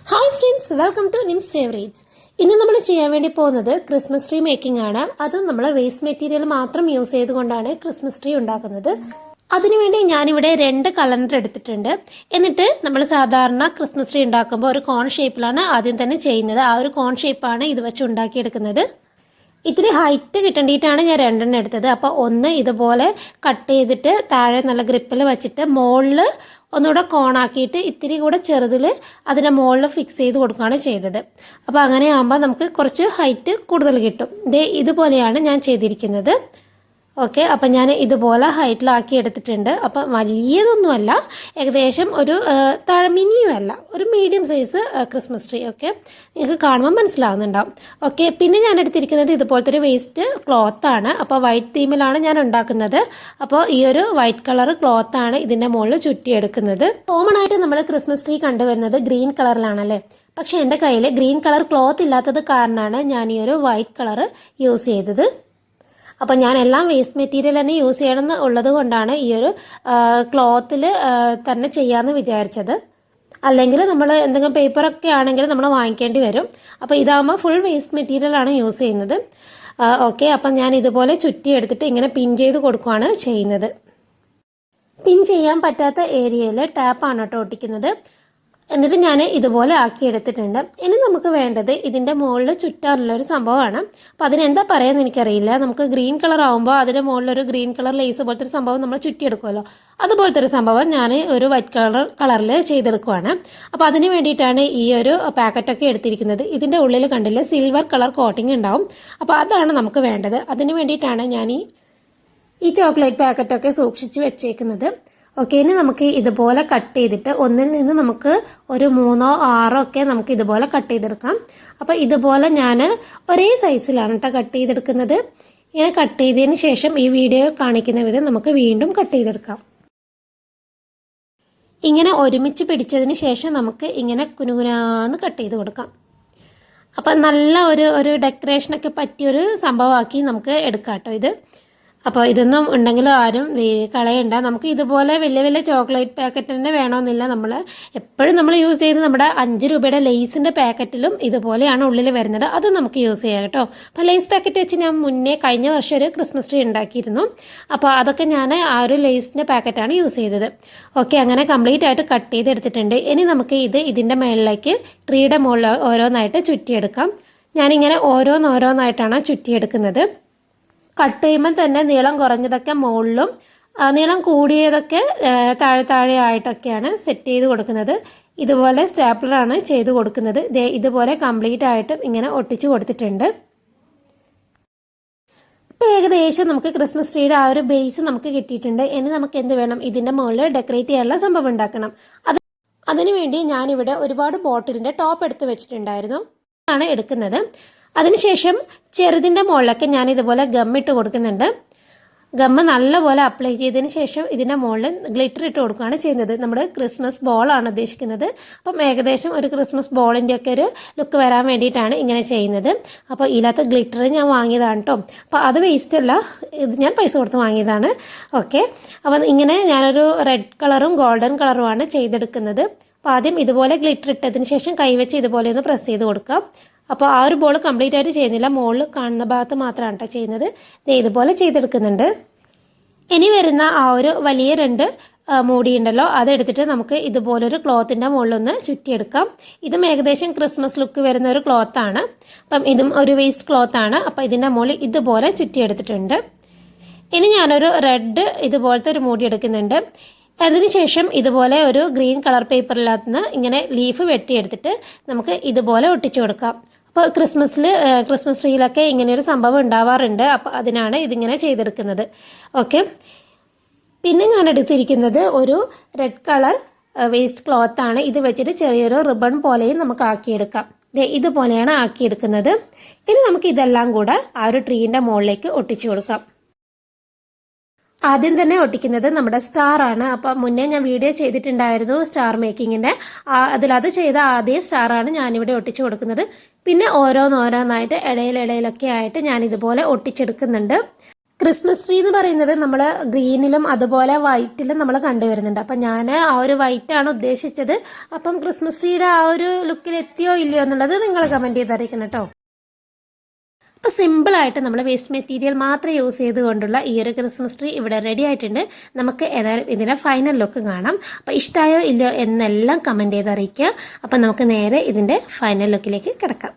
Hi friends, welcome to Nim's favourites. ഇന്ന് നമ്മൾ ചെയ്യാൻ വേണ്ടി പോകുന്നത് ക്രിസ്മസ് ട്രീ മേക്കിംഗ് ആണ്. അത് നമ്മൾ വേസ്റ്റ് മെറ്റീരിയൽ മാത്രം യൂസ് ചെയ്തുകൊണ്ടാണ് ക്രിസ്മസ് ട്രീ ഉണ്ടാക്കുന്നത്. അതിനുവേണ്ടി ഞാനിവിടെ 2 കലണ്ടർ എടുത്തിട്ടുണ്ട്. എന്നിട്ട് നമ്മൾ സാധാരണ ക്രിസ്മസ് ട്രീ ഉണ്ടാക്കുമ്പോൾ ഒരു കോൺ ഷേപ്പിലാണ് ആദ്യം തന്നെ ചെയ്യുന്നത്. ആ ഒരു കോൺ ഷേപ്പാണ് ഇത് വെച്ച് ഉണ്ടാക്കിയെടുക്കുന്നത്. ഇത്തിരി ഹൈറ്റ് കിട്ടേണ്ടിയിട്ടാണ് ഞാൻ 2 എടുത്തത്. അപ്പോൾ ഒന്ന് ഇതുപോലെ കട്ട് ചെയ്തിട്ട് താഴെ നല്ല ഗ്രിപ്പിൽ വെച്ചിട്ട് മുകളിൽ ഒന്നുകൂടെ കോണാക്കിയിട്ട് ഇത്തിരി കൂടെ ചെറുതിൽ അതിൻ്റെ മുകളിൽ ഫിക്സ് ചെയ്ത് കൊടുക്കുകയാണ് ചെയ്തത്. അപ്പോൾ അങ്ങനെ ആകുമ്പോൾ നമുക്ക് കുറച്ച് ഹൈറ്റ് കൂടുതൽ കിട്ടും. ഇതുപോലെയാണ് ഞാൻ ചെയ്തിരിക്കുന്നത്. ഓക്കെ, അപ്പം ഞാൻ ഇതുപോലെ ഹൈറ്റിലാക്കി എടുത്തിട്ടുണ്ട്. അപ്പം വലിയതൊന്നുമല്ല, ഏകദേശം ഒരു മിനിയുമല്ല, ഒരു medium size Christmas tree. Okay, നിങ്ങൾക്ക് കാണുമ്പോൾ മനസ്സിലാകുന്നുണ്ടാവും. ഓക്കെ, പിന്നെ ഞാൻ എടുത്തിരിക്കുന്നത് ഇതുപോലത്തെ ഒരു വേസ്റ്റ് ക്ലോത്താണ്. അപ്പോൾ വൈറ്റ് തീമിലാണ് ഞാൻ ഉണ്ടാക്കുന്നത്. അപ്പോൾ ഈ ഒരു വൈറ്റ് കളർ ക്ലോത്താണ് ഇതിൻ്റെ മുകളിൽ ചുറ്റിയെടുക്കുന്നത്. കോമൺ ആയിട്ട് നമ്മൾ ക്രിസ്മസ് ട്രീ കണ്ടുവരുന്നത് ഗ്രീൻ കളറിലാണല്ലേ. പക്ഷേ എൻ്റെ കയ്യിൽ ഗ്രീൻ കളർ ക്ലോത്ത് ഇല്ലാത്തത് കാരണമാണ് ഞാൻ ഈ ഒരു വൈറ്റ് കളർ യൂസ് ചെയ്തത്. അപ്പോൾ ഞാൻ എല്ലാം വേസ്റ്റ് മെറ്റീരിയൽ തന്നെ യൂസ് ചെയ്യണമെന്ന് ഉള്ളത് കൊണ്ടാണ് ഈ ഒരു ക്ലോത്തിൽ തന്നെ ചെയ്യാമെന്ന് വിചാരിച്ചത്. അല്ലെങ്കിൽ നമ്മൾ എന്തെങ്കിലും പേപ്പറൊക്കെ ആണെങ്കിൽ നമ്മൾ വാങ്ങിക്കേണ്ടി വരും. അപ്പോൾ ഇതാകുമ്പോൾ ഫുൾ വേസ്റ്റ് മെറ്റീരിയലാണ് യൂസ് ചെയ്യുന്നത്. ഓക്കെ, അപ്പം ഞാൻ ഇതുപോലെ ചുറ്റി എടുത്തിട്ട് ഇങ്ങനെ പിൻ ചെയ്ത് കൊടുക്കുകയാണ് ചെയ്യുന്നത്. പിൻ ചെയ്യാൻ പറ്റാത്ത ഏരിയയിൽ ടാപ്പാണ് കേട്ടോ ഒട്ടിക്കുന്നത്. എന്നിട്ട് ഞാൻ ഇതുപോലെ ആക്കി എടുത്തിട്ടുണ്ട്. ഇനി നമുക്ക് വേണ്ടത് ഇതിൻ്റെ മുകളിൽ ചുറ്റാനുള്ളൊരു സംഭവമാണ്. അപ്പോൾ അതിനെന്താ പറയുന്നത് എനിക്കറിയില്ല. നമുക്ക് ഗ്രീൻ കളർ ആകുമ്പോൾ അതിൻ്റെ മുകളിലൊരു ഗ്രീൻ കളർ ലേസ് പോലത്തെ ഒരു സംഭവം നമ്മൾ ചുറ്റിയെടുക്കുമല്ലോ, അതുപോലത്തെ ഒരു സംഭവം ഞാൻ ഒരു വൈറ്റ് കളറിൽ ചെയ്തെടുക്കുവാണ്. അപ്പോൾ അതിന് വേണ്ടിയിട്ടാണ് ഈ ഒരു പാക്കറ്റൊക്കെ എടുത്തിരിക്കുന്നത്. ഇതിൻ്റെ ഉള്ളിൽ കണ്ടില്ല സിൽവർ കളർ കോട്ടിങ് ഉണ്ടാവും. അപ്പോൾ അതാണ് നമുക്ക് വേണ്ടത്. അതിന് വേണ്ടിയിട്ടാണ് ഞാൻ ഈ ചോക്ലേറ്റ് പാക്കറ്റൊക്കെ സൂക്ഷിച്ച് വെച്ചേക്കുന്നത്. ഓക്കെ, ഇനി നമുക്ക് ഇതുപോലെ കട്ട് ചെയ്തിട്ട് ഒന്നിൽ നിന്ന് നമുക്ക് ഒരു 3 or 6 ഒക്കെ നമുക്ക് ഇതുപോലെ കട്ട് ചെയ്തെടുക്കാം. അപ്പോൾ ഇതുപോലെ ഞാൻ ഒരേ സൈസിലാണ് കേട്ടോ കട്ട് ചെയ്തെടുക്കുന്നത്. ഇങ്ങനെ കട്ട് ചെയ്തതിന് ശേഷം ഈ വീഡിയോ കാണിക്കുന്ന വിധം നമുക്ക് വീണ്ടും കട്ട് ചെയ്തെടുക്കാം. ഇങ്ങനെ ഒരുമിച്ച് പിടിച്ചതിന് ശേഷം നമുക്ക് ഇങ്ങനെ കുനുകുനാന്ന് കട്ട് ചെയ്ത് കൊടുക്കാം. അപ്പം നല്ല ഒരു ഡെക്കറേഷനൊക്കെ പറ്റിയൊരു സംഭവമാക്കി നമുക്ക് എടുക്കാം കേട്ടോ ഇത്. അപ്പോൾ ഇതൊന്നും ഉണ്ടെങ്കിലും ആരും കളയണ്ട. നമുക്ക് ഇതുപോലെ വലിയ വലിയ ചോക്ലേറ്റ് പാക്കറ്റ് തന്നെ വേണമെന്നില്ല. നമ്മൾ എപ്പോഴും നമ്മൾ യൂസ് ചെയ്യുന്നത് നമ്മുടെ 5 രൂപയുടെ ലേസിൻ്റെ പാക്കറ്റിലും ഇതുപോലെയാണ് ഉള്ളിൽ വരുന്നത്. അത് നമുക്ക് യൂസ് ചെയ്യാം കേട്ടോ. അപ്പോൾ ലേസ് പാക്കറ്റ് വെച്ച് ഞാൻ കഴിഞ്ഞ വർഷം ഒരു ക്രിസ്മസ് ട്രീ ഉണ്ടാക്കിയിരുന്നു. അപ്പോൾ അതൊക്കെ ഞാൻ ആ ഒരു ലേസിൻ്റെ പാക്കറ്റാണ് യൂസ് ചെയ്തത്. ഓക്കെ, അങ്ങനെ കംപ്ലീറ്റ് ആയിട്ട് കട്ട് ചെയ്തെടുത്തിട്ടുണ്ട്. ഇനി നമുക്ക് ഇതിൻ്റെ മുകളിലേക്ക് ട്രീയുടെ മുകളിൽ ഓരോന്നായിട്ട് ചുറ്റിയെടുക്കാം. ഞാനിങ്ങനെ ഓരോന്നായിട്ടാണ് ചുറ്റിയെടുക്കുന്നത്. കട്ട് ചെയ്യുമ്പോൾ തന്നെ നീളം കുറഞ്ഞതൊക്കെ മുകളിലും നീളം കൂടിയതൊക്കെ താഴെ ആയിട്ടൊക്കെയാണ് സെറ്റ് ചെയ്ത് കൊടുക്കുന്നത്. ഇതുപോലെ സ്റ്റാപ്ലറാണ് ചെയ്ത് കൊടുക്കുന്നത്. ഇതുപോലെ കംപ്ലീറ്റ് ആയിട്ടും ഇങ്ങനെ ഒട്ടിച്ചു കൊടുത്തിട്ടുണ്ട്. ഇപ്പോൾ ഏകദേശം നമുക്ക് ക്രിസ്മസ് ട്രീയുടെ ആ ഒരു ബേസ് നമുക്ക് കിട്ടിയിട്ടുണ്ട്. ഇനി നമുക്ക് എന്ത് വേണം, ഇതിൻ്റെ മുകളിൽ ഡെക്കറേറ്റ് ചെയ്യാനുള്ള സംഭവം ഉണ്ടാക്കണം. അതിനുവേണ്ടി ഞാനിവിടെ ഒരുപാട് ബോട്ടിലിൻ്റെ ടോപ്പ് എടുത്ത് വെച്ചിട്ടുണ്ടായിരുന്നു, ആണ് എടുക്കുന്നത്. അതിനുശേഷം ചെറുതിൻ്റെ മുകളിലൊക്കെ ഞാൻ ഇതുപോലെ ഗമ്മിട്ട് കൊടുക്കുന്നുണ്ട്. ഗമ്മ് നല്ലപോലെ അപ്ലൈ ചെയ്തതിന് ശേഷം ഇതിൻ്റെ മുകളിൽ ഗ്ലിറ്റർ ഇട്ട് കൊടുക്കുകയാണ് ചെയ്യുന്നത്. നമ്മുടെ ക്രിസ്മസ് ബോളാണ് ഉദ്ദേശിക്കുന്നത്. അപ്പം ഏകദേശം ഒരു ക്രിസ്മസ് ബോളിൻ്റെയൊക്കെ ഒരു ലുക്ക് വരാൻ വേണ്ടിയിട്ടാണ് ഇങ്ങനെ ചെയ്യുന്നത്. അപ്പോൾ ഇതിനകത്ത് ഗ്ലിറ്റർ ഞാൻ വാങ്ങിയതാണ് കേട്ടോ. അപ്പോൾ അത് വേസ്റ്റ് അല്ല, ഇത് ഞാൻ പൈസ കൊടുത്ത് വാങ്ങിയതാണ്. ഓക്കെ, അപ്പം ഇങ്ങനെ ഞാനൊരു റെഡ് കളറും ഗോൾഡൻ കളറുമാണ് ചെയ്തെടുക്കുന്നത്. അപ്പോൾ ആദ്യം ഇതുപോലെ ഗ്ലിറ്റർ ഇട്ടതിന് ശേഷം കൈവച്ച് ഇതുപോലെ ഒന്ന് പ്രസ് ചെയ്ത് കൊടുക്കാം. അപ്പോൾ ആ ഒരു ബോൾ കംപ്ലീറ്റ് ആയിട്ട് ചെയ്യുന്നില്ല, മുകളിൽ കാണുന്ന ഭാഗത്ത് മാത്രമാണ് കേട്ടോ ചെയ്യുന്നത്. ഇതുപോലെ ചെയ്തെടുക്കുന്നുണ്ട്. ഇനി വരുന്ന ആ ഒരു വലിയ 2 മൂടി ഉണ്ടല്ലോ, അതെടുത്തിട്ട് നമുക്ക് ഇതുപോലൊരു ക്ലോത്തിൻ്റെ മുകളിലൊന്ന് ചുറ്റിയെടുക്കാം. ഇതും ഏകദേശം ക്രിസ്മസ് ലുക്ക് വരുന്ന ഒരു ക്ലോത്താണ്. അപ്പം ഇതും ഒരു വേസ്റ്റ് ക്ലോത്താണ്. അപ്പോൾ ഇതിൻ്റെ മുകളിൽ ഇതുപോലെ ചുറ്റിയെടുത്തിട്ടുണ്ട്. ഇനി ഞാനൊരു റെഡ് ഇതുപോലത്തെ ഒരു മൂടി എടുക്കുന്നുണ്ട്. അതിനുശേഷം ഇതുപോലെ ഒരു ഗ്രീൻ കളർ പേപ്പറിനകത്ത് ഇങ്ങനെ ലീഫ് വെട്ടിയെടുത്തിട്ട് നമുക്ക് ഇതുപോലെ ഒട്ടിച്ചു കൊടുക്കാം. അപ്പോൾ ക്രിസ്മസ് ട്രീയിലൊക്കെ ഇങ്ങനെയൊരു സംഭവം ഉണ്ടാവാറുണ്ട്. അപ്പോൾ അതിനാണ് ഇതിങ്ങനെ ചെയ്തെടുക്കുന്നത്. ഓക്കെ, പിന്നെ ഞാൻ എടുത്തിരിക്കുന്നത് ഒരു റെഡ് കളർ വേസ്റ്റ് ക്ലോത്താണ്. ഇത് വെച്ചിട്ട് ചെറിയൊരു റിബൺ പോലെയും നമുക്ക് ആക്കിയെടുക്കാം. ഇതുപോലെയാണ് ആക്കിയെടുക്കുന്നത്. ഇനി നമുക്ക് ഇതെല്ലാം കൂടെ ആ ഒരു ട്രീൻ്റെ മുകളിലേക്ക് ഒട്ടിച്ചു കൊടുക്കാം. ആദ്യം തന്നെ ഒട്ടിക്കുന്നത് നമ്മുടെ സ്റ്റാർ ആണ്. അപ്പം മുന്നേ ഞാൻ വീഡിയോ ചെയ്തിട്ടുണ്ടായിരുന്നു സ്റ്റാർ മേക്കിങ്ങിൻ്റെ. അതിലത് ചെയ്ത ആദ്യ സ്റ്റാറാണ് ഞാനിവിടെ ഒട്ടിച്ചു കൊടുക്കുന്നത്. പിന്നെ ഓരോന്നായിട്ട് ഇടയിലൊക്കെ ആയിട്ട് ഞാൻ ഇതുപോലെ ഒട്ടിച്ചെടുക്കുന്നുണ്ട്. ക്രിസ്മസ് ട്രീ എന്ന് പറയുന്നത് നമ്മൾ ഗ്രീനിലും അതുപോലെ വൈറ്റിലും നമ്മൾ കണ്ടുവരുന്നുണ്ട്. അപ്പം ഞാൻ ആ ഒരു വൈറ്റാണ് ഉദ്ദേശിച്ചത്. അപ്പം ക്രിസ്മസ് ട്രീയുടെ ആ ഒരു ലുക്കിൽ എത്തിയോ ഇല്ലയോ എന്നുള്ളത് നിങ്ങൾ കമൻറ്റ് ചെയ്തറിയിക്കണം കേട്ടോ. അപ്പോൾ സിമ്പിളായിട്ട് നമ്മൾ വേസ്റ്റ് മെറ്റീരിയൽ മാത്രം യൂസ് ചെയ്തുകൊണ്ടുള്ള ഈ ഒരു ക്രിസ്മസ് ട്രീ ഇവിടെ റെഡി ആയിട്ടുണ്ട്. നമുക്ക് ഏതായാലും ഇതിൻ്റെ ഫൈനൽ ലുക്ക് കാണാം. അപ്പോൾ ഇഷ്ടമായോ ഇല്ലയോ എന്നെല്ലാം കമൻറ്റ് ചെയ്തറിയിക്കുക. അപ്പം നമുക്ക് നേരെ ഇതിൻ്റെ ഫൈനൽ ലുക്കിലേക്ക് കിടക്കാം.